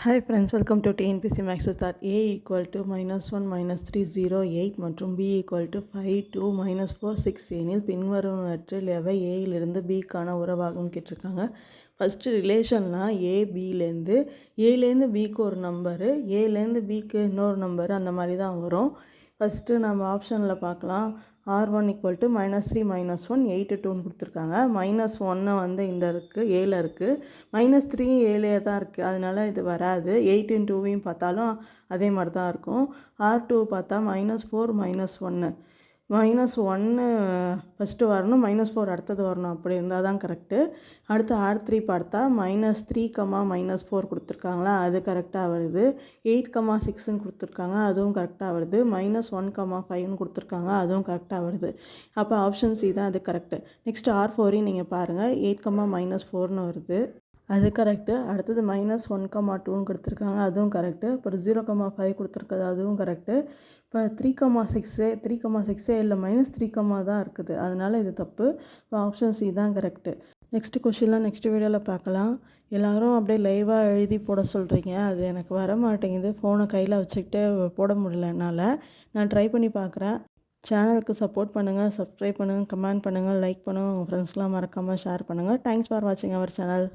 Hi friends, welcome to TNPC Max with that A equal to -1 -3 0 8 மற்றும் B equal to 5 2 -4 6 எனில் பின்வருவனவற்றில் எவை ஏயிலிருந்து பிக்கான உறவாகும் கேட்டிருக்காங்க. ஃபஸ்ட்டு ரிலேஷன்னா ஏலேருந்து பிக்கு ஒரு நம்பரு, ஏலேருந்து பிக்கு இன்னொரு நம்பரு, அந்த மாதிரி தான் வரும். ஃபஸ்ட்டு நம்ம ஆப்ஷனில் பார்க்கலாம். R1 = -3 -1 8 2ன்னு கொடுத்துருக்காங்க. -1 வந்து இந்த இருக்குது, ஏல இருக்குது. -3 ஏலே தான் இருக்குது, அதனால இது வராது. 8 2வையும் பார்த்தாலும் அதே மாதிரி தான் இருக்கும். R2 பார்த்தா -4 -1 -1 ஃபஸ்ட்டு வரணும், -4 அடுத்தது வரணும், அப்படி இருந்தால் தான் கரெக்டு. அடுத்து R3 பார்த்தா -3, -4 கொடுத்துருக்காங்களா, அது கரெக்டாக வருது. 8, 6ன்னு கொடுத்துருக்காங்க, அதுவும் கரெக்டாக வருது. -1, 5ன்னு கொடுத்துருக்காங்க, அதுவும் கரெக்டாக வருது. அப்போ ஆப்ஷன் சி தான் அது கரெக்டு. நெக்ஸ்ட் R4ஐயும் நீங்கள் பாருங்கள், 8, -4ன்னு வருது, அது கரெக்டு. அடுத்தது -1, 2ன்னு கொடுத்துருக்காங்க, அதுவும் கரெக்டு. அப்புறம் 0, 5 கொடுத்துருக்குது, அதுவும் கரெக்டு. இப்போ 3, 6 இல்லை, -3, தான் இருக்குது, அதனால் இது தப்பு. இப்போ ஆப்ஷன் சி தான் கரெக்டு. நெக்ஸ்ட்டு கொஷின்லாம் நெக்ஸ்ட் வீடியோவில் பார்க்கலாம். எல்லோரும் அப்படியே லைவாக எழுதி போட சொல்கிறீங்க, அது எனக்கு வர மாட்டேங்குது. ஃபோனை கையில் வச்சுக்கிட்டு போட முடியல என்னால். நான் ட்ரை பண்ணி பார்க்குறேன். சேனலுக்கு சப்போர்ட் பண்ணுங்கள், சப்ஸ்கிரைப் பண்ணுங்கள், கமெண்ட் பண்ணுங்கள், லைக் பண்ணுங்கள், உங்கள் ஃப்ரெண்ட்ஸ்லாம் மறக்காமல் ஷேர் பண்ணுங்கள். தேங்க்ஸ் ஃபார் வாட்சிங் அவர் சேனல்.